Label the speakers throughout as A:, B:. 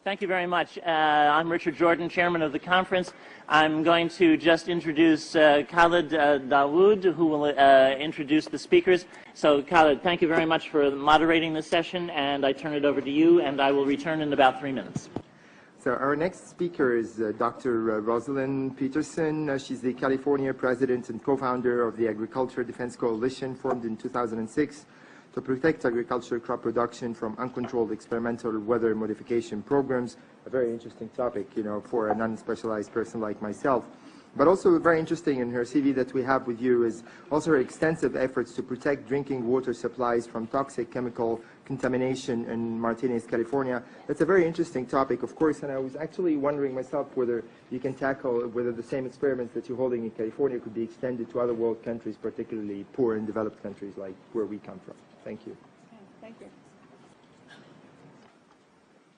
A: Thank you very much. I'm Richard Jordan, chairman of the conference. I'm going to just introduce Khalid Dawood, who will introduce the speakers. So Khalid, thank you very much for moderating this session, and I turn it over to you, and I will return in about 3 minutes.
B: So our next speaker is Dr. Rosalind Peters. She's the California president and co-founder of the Agriculture Defense Coalition, formed in 2006 to protect agricultural crop production from uncontrolled experimental weather modification programs. A very interesting topic, you know, for a non-specialized person like myself. But also very interesting in her CV that we have with you is also her extensive efforts to protect drinking water supplies from toxic chemical contamination in Martinez, California. That's a very interesting topic, of course, and I was actually wondering myself whether you can tackle whether the same experiments that you're holding in California could be extended to other world countries, particularly poor and developed countries like where we come from. Thank you.
C: Thank you.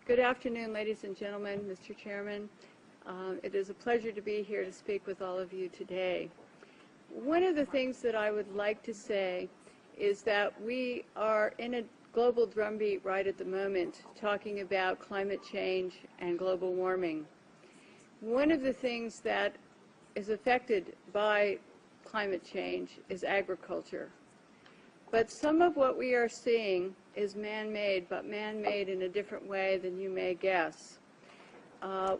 C: Good afternoon, ladies and gentlemen, Mr. Chairman. It is a pleasure to be here to speak with all of you today. One of the things that I would like to say is that we are in a global drumbeat right at the moment talking about climate change and global warming. One of the things that is affected by climate change is agriculture. But some of what we are seeing is man-made, but man-made in a different way than you may guess.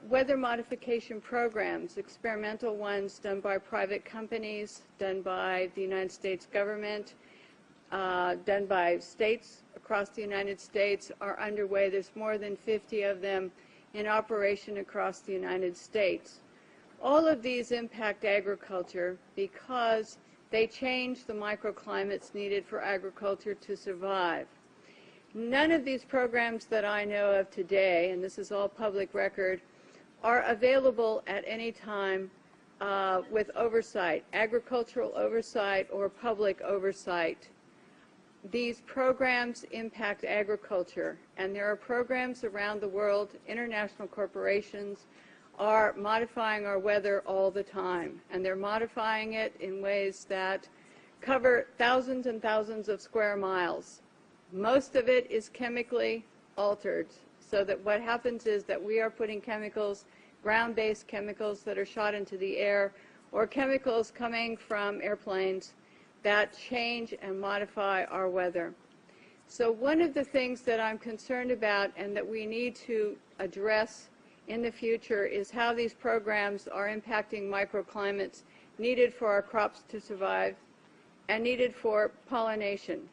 C: Weather modification programs, experimental ones done by private companies, done by the United States government, done by states across the United States, are underway. There's more than 50 of them in operation across the United States. All of these impact agriculture because they change the microclimates needed for agriculture to survive. None of these programs that I know of today, and this is all public record, are available at any time with oversight, agricultural oversight or public oversight. These programs impact agriculture, and there are programs around the world. International corporations are modifying our weather all the time, and they're modifying it in ways that cover thousands and thousands of square miles. Most of it is chemically altered, so that what happens is that we are putting chemicals, ground-based chemicals that are shot into the air, or chemicals coming from airplanes that change and modify our weather. So one of the things that I'm concerned about and that we need to address in the future is how these programs are impacting microclimates needed for our crops to survive and needed for pollination.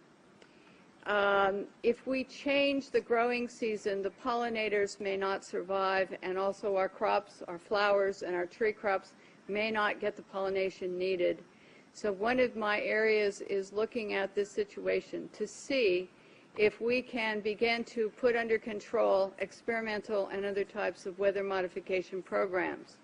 C: If we change the growing season, the pollinators may not survive, and also our crops, our flowers, and our tree crops may not get the pollination needed. So one of my areas is looking at this situation to see if we can begin to put under control experimental and other types of weather modification programs.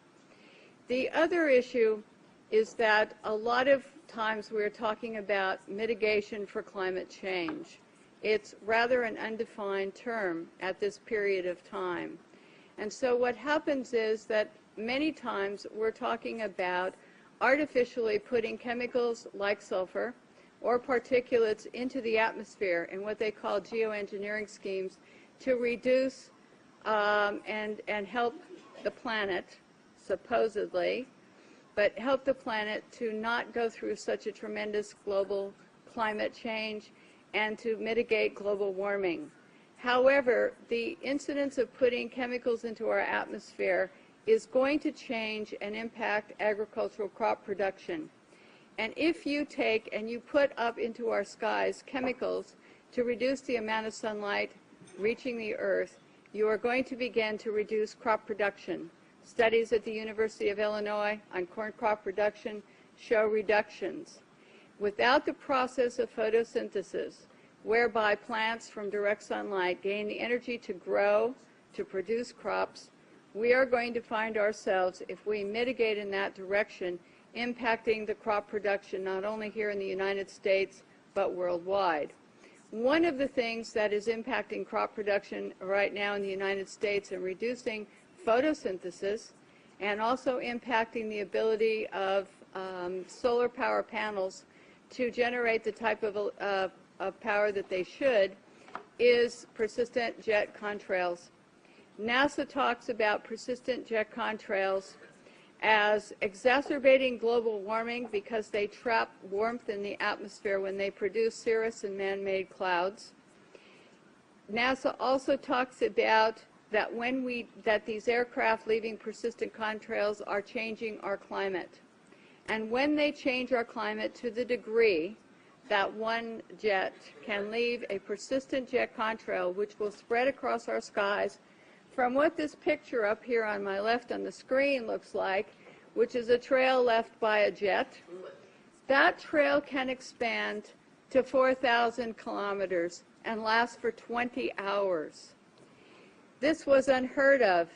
C: The other issue is that a lot of times we're talking about mitigation for climate change. It's rather an undefined term at this period of time. And so what happens is that many times we're talking about artificially putting chemicals like sulfur or particulates into the atmosphere in what they call geoengineering schemes to reduce and help the planet, supposedly, but help the planet to not go through such a tremendous global climate change and to mitigate global warming. However, the incidence of putting chemicals into our atmosphere is going to change and impact agricultural crop production. And if you take and you put up into our skies chemicals to reduce the amount of sunlight reaching the earth, you are going to begin to reduce crop production. Studies at the University of Illinois on corn crop production show reductions. Without the process of photosynthesis, whereby plants from direct sunlight gain the energy to grow, to produce crops, we are going to find ourselves, if we mitigate in that direction, impacting the crop production not only here in the United States, but worldwide. One of the things that is impacting crop production right now in the United States and reducing photosynthesis and also impacting the ability of solar power panels to generate the type of power that they should is persistent jet contrails. NASA talks about persistent jet contrails as exacerbating global warming because they trap warmth in the atmosphere when they produce cirrus and man-made clouds. NASA also talks about that that these aircraft leaving persistent contrails are changing our climate. And when they change our climate to the degree that one jet can leave a persistent jet contrail, which will spread across our skies from what this picture up here on my left on the screen looks like, which is a trail left by a jet, that trail can expand to 4,000 kilometers and last for 20 hours. This was unheard of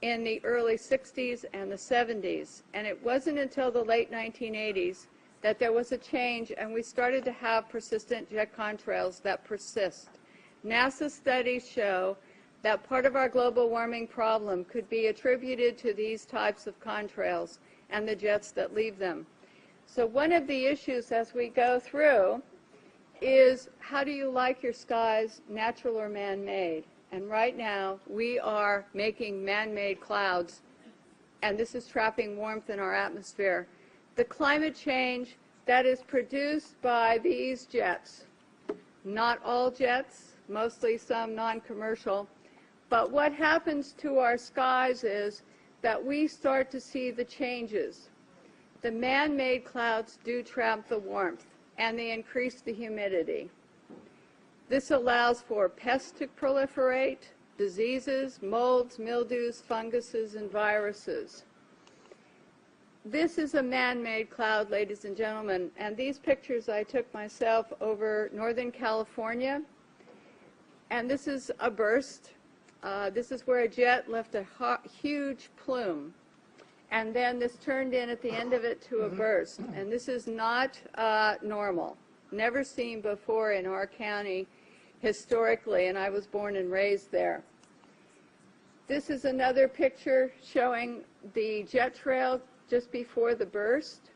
C: in the early 60s and the 70s, and it wasn't until the late 1980s that there was a change and we started to have persistent jet contrails that persist. NASA studies show that part of our global warming problem could be attributed to these types of contrails and the jets that leave them. So one of the issues as we go through is, how do you like your skies, natural or man-made? And right now we are making man-made clouds, and this is trapping warmth in our atmosphere. The climate change that is produced by these jets, not all jets, mostly some non-commercial, but what happens to our skies is that we start to see the changes. The man-made clouds do trap the warmth, and they increase the humidity. This allows for pests to proliferate, diseases, molds, mildews, funguses, and viruses. This is a man-made cloud, ladies and gentlemen, and these pictures I took myself over Northern California, and this is a burst. This is where a jet left a huge plume, and then this turned in at the end of it to a burst, and this is not normal, never seen before in our county historically, and I was born and raised there. This is another picture showing the jet trail just before the burst.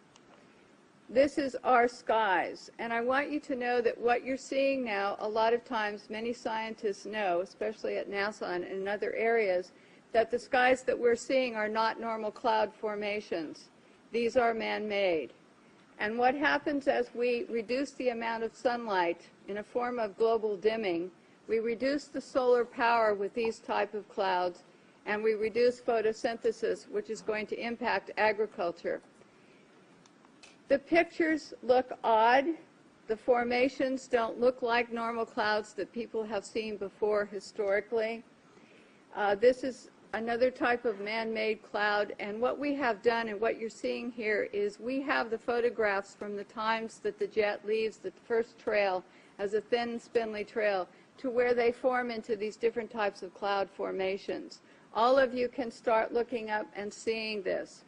C: This is our skies, and I want you to know that what you're seeing now, a lot of times many scientists know, especially at NASA and in other areas, that the skies that we're seeing are not normal cloud formations. These are man-made. And what happens as we reduce the amount of sunlight in a form of global dimming, we reduce the solar power with these type of clouds, and we reduce photosynthesis, which is going to impact agriculture. The pictures look odd. The formations don't look like normal clouds that people have seen before historically. This is another type of man-made cloud, and what we have done and what you're seeing here is we have the photographs from the times that the jet leaves the first trail as a thin, spindly trail to where they form into these different types of cloud formations. All of you can start looking up and seeing this.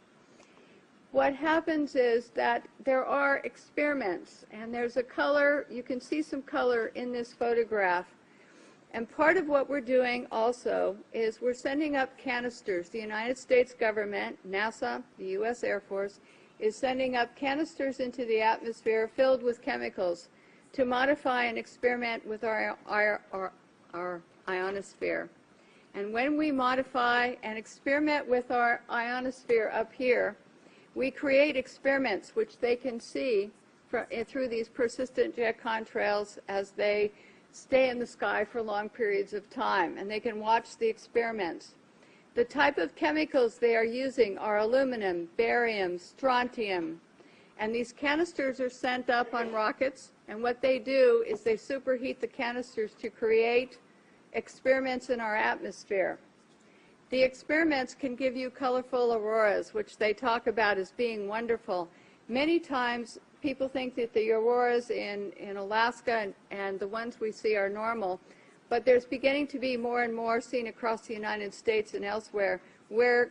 C: What happens is that there are experiments, and there's a color, you can see some color in this photograph. And part of what we're doing also is we're sending up canisters. The United States government, NASA, the U.S. Air Force, is sending up canisters into the atmosphere filled with chemicals to modify and experiment with our ionosphere. And when we modify and experiment with our ionosphere up here, we create experiments which they can see through these persistent jet contrails as they stay in the sky for long periods of time, and they can watch the experiments. The type of chemicals they are using are aluminum, barium, strontium, and these canisters are sent up on rockets, and what they do is they superheat the canisters to create experiments in our atmosphere. The experiments can give you colorful auroras, which they talk about as being wonderful. Many times people think that the auroras in Alaska and the ones we see are normal, but there's beginning to be more and more seen across the United States and elsewhere where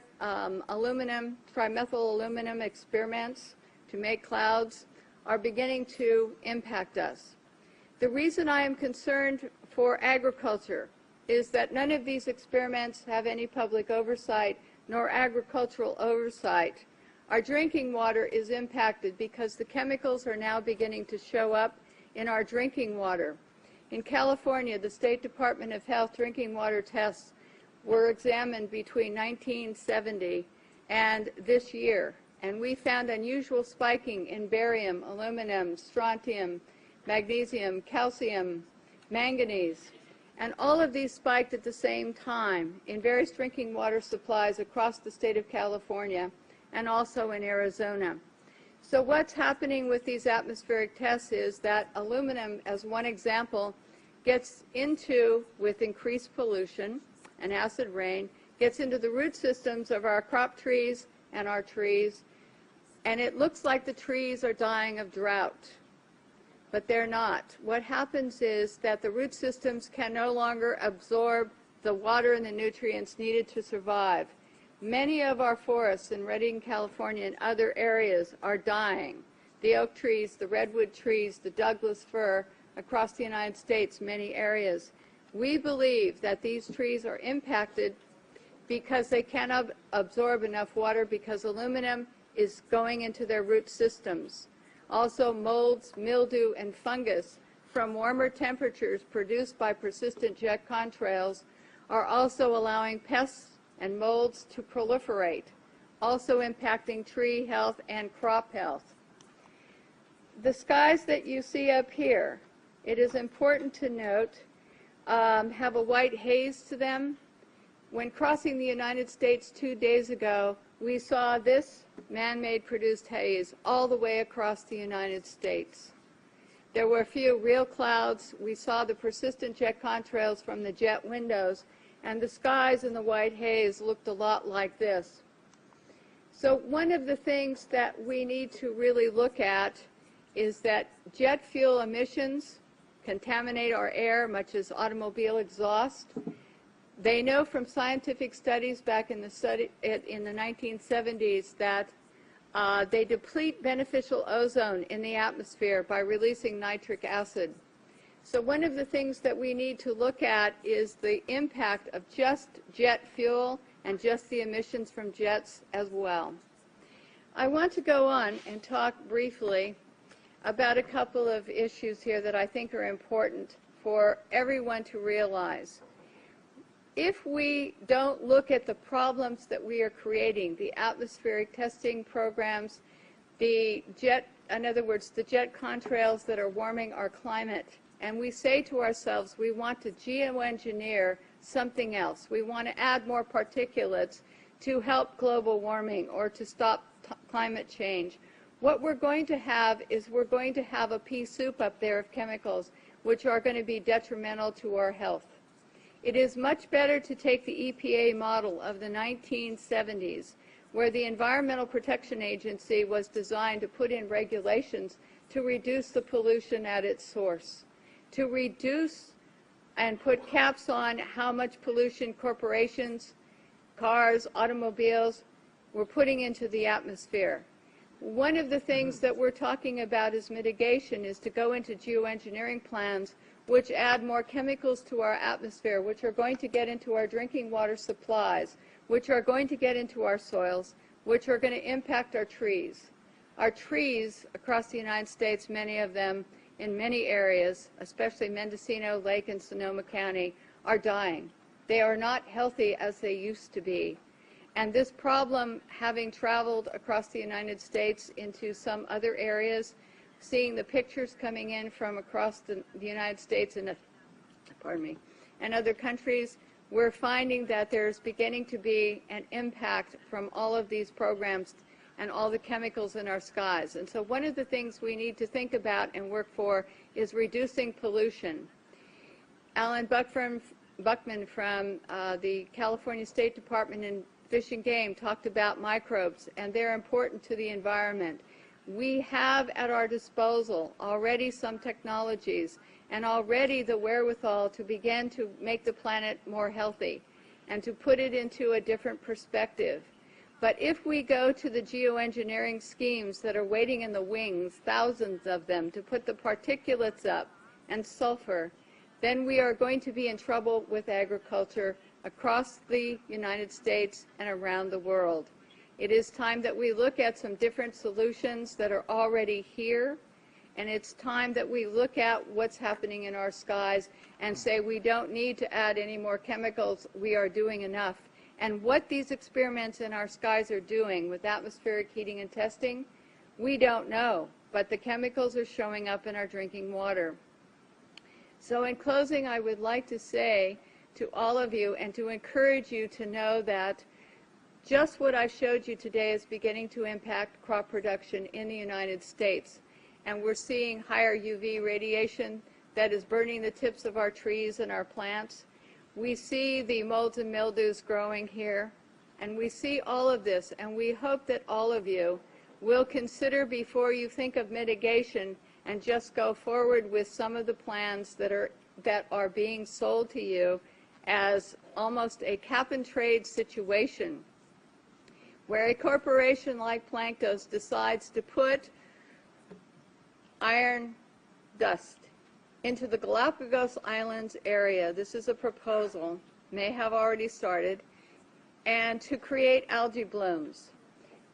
C: aluminum, trimethyl aluminum experiments to make clouds are beginning to impact us. The reason I am concerned for agriculture is that none of these experiments have any public oversight nor agricultural oversight. Our drinking water is impacted because the chemicals are now beginning to show up in our drinking water. In California, the State Department of Health drinking water tests were examined between 1970 and this year, and we found unusual spiking in barium, aluminum, strontium, magnesium, calcium, manganese, and all of these spiked at the same time in various drinking water supplies across the state of California and also in Arizona. So what's happening with these atmospheric tests is that aluminum, as one example, gets into, with increased pollution and acid rain, gets into the root systems of our crop trees and our trees, and it looks like the trees are dying of drought, but they're not. What happens is that the root systems can no longer absorb the water and the nutrients needed to survive. Many of our forests in Redding, California, and other areas are dying. The oak trees, the redwood trees, the Douglas fir, across the United States, many areas. We believe that these trees are impacted because they cannot absorb enough water because aluminum is going into their root systems. Also, molds, mildew, and fungus from warmer temperatures produced by persistent jet contrails are also allowing pests and molds to proliferate, also impacting tree health and crop health. The skies that you see up here, it is important to note, have a white haze to them. When crossing the United States 2 days ago, we saw this man-made produced haze all the way across the United States. There were a few real clouds. We saw the persistent jet contrails from the jet windows, and the skies in the white haze looked a lot like this. So one of the things that we need to really look at is that jet fuel emissions contaminate our air, much as automobile exhaust. They know from scientific studies back in the 1970s that they deplete beneficial ozone in the atmosphere by releasing nitric acid. So one of the things that we need to look at is the impact of just jet fuel and just the emissions from jets as well. I want to go on and talk briefly about a couple of issues here that I think are important for everyone to realize. If we don't look at the problems that we are creating, the atmospheric testing programs, in other words, the jet contrails that are warming our climate, and we say to ourselves, we want to geoengineer something else. We want to add more particulates to help global warming or to stop climate change. What we're going to have is we're going to have a pea soup up there of chemicals which are going to be detrimental to our health. It is much better to take the EPA model of the 1970s, where the Environmental Protection Agency was designed to put in regulations to reduce the pollution at its source, to reduce and put caps on how much pollution corporations, cars, automobiles were putting into the atmosphere. One of the things that we're talking about as mitigation is to go into geoengineering plans which add more chemicals to our atmosphere, which are going to get into our drinking water supplies, which are going to get into our soils, which are going to impact our trees. Our trees across the United States, many of them in many areas, especially Mendocino, Lake, and Sonoma County, are dying. They are not healthy as they used to be. And this problem, having traveled across the United States into some other areas, seeing the pictures coming in from across the United States and other countries, we're finding that there's beginning to be an impact from all of these programs and all the chemicals in our skies. And so one of the things we need to think about and work for is reducing pollution. Alan Buckman from the California State Department in Fish and Game talked about microbes, and they're important to the environment. We have at our disposal already some technologies and already the wherewithal to begin to make the planet more healthy and to put it into a different perspective. But if we go to the geoengineering schemes that are waiting in the wings, thousands of them, to put the particulates up and sulfur, then we are going to be in trouble with agriculture across the United States and around the world. It is time that we look at some different solutions that are already here And it's time that we look at what's happening in our skies and say we don't need to add any more chemicals. We are doing enough. And what these experiments in our skies are doing with atmospheric heating and testing, we don't know. But the chemicals are showing up in our drinking water. So in closing, I would like to say to all of you and to encourage you to know that just what I showed you today is beginning to impact crop production in the United States. And we're seeing higher UV radiation that is burning the tips of our trees and our plants. We see the molds and mildews growing here, and we see all of this, and we hope that all of you will consider before you think of mitigation and just go forward with some of the plans that are being sold to you as almost a cap-and-trade situation, where a corporation like Planktos decides to put iron dust into the Galapagos Islands area. This is a proposal, may have already started, and to create algae blooms.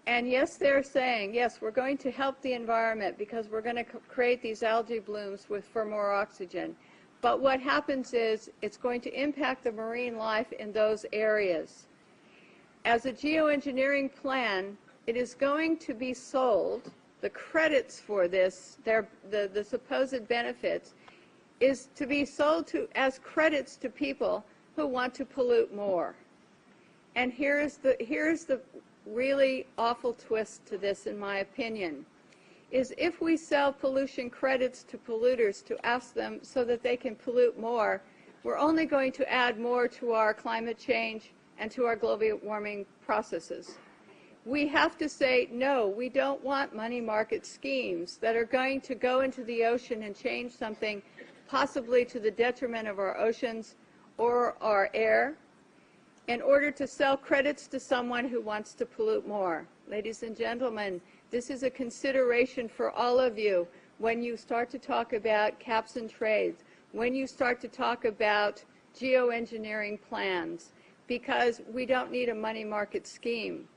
C: And yes, they're saying, yes, we're going to help the environment because we're going to create these algae blooms for more oxygen. But what happens is it's going to impact the marine life in those areas. As a geoengineering plan, it is going to be sold. The credits for this, the supposed benefits, is to be sold as credits to people who want to pollute more. And here's the really awful twist to this, in my opinion, is if we sell pollution credits to polluters to ask them so that they can pollute more, we're only going to add more to our climate change and to our global warming processes. We have to say, no, we don't want money market schemes that are going to go into the ocean and change something possibly to the detriment of our oceans or our air in order to sell credits to someone who wants to pollute more. Ladies and gentlemen, this is a consideration for all of you when you start to talk about caps and trades, when you start to talk about geoengineering plans, because we don't need a money market scheme.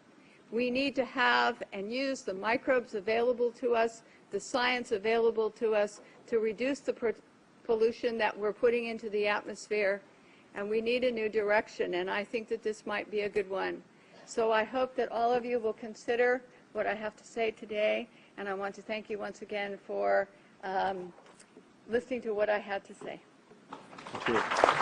C: We need to have and use the microbes available to us, the science available to us to reduce the pollution that we're putting into the atmosphere, and we need a new direction, and I think that this might be a good one. So I hope that all of you will consider what I have to say today, and I want to thank you once again for listening to what I had to say.
B: Thank you.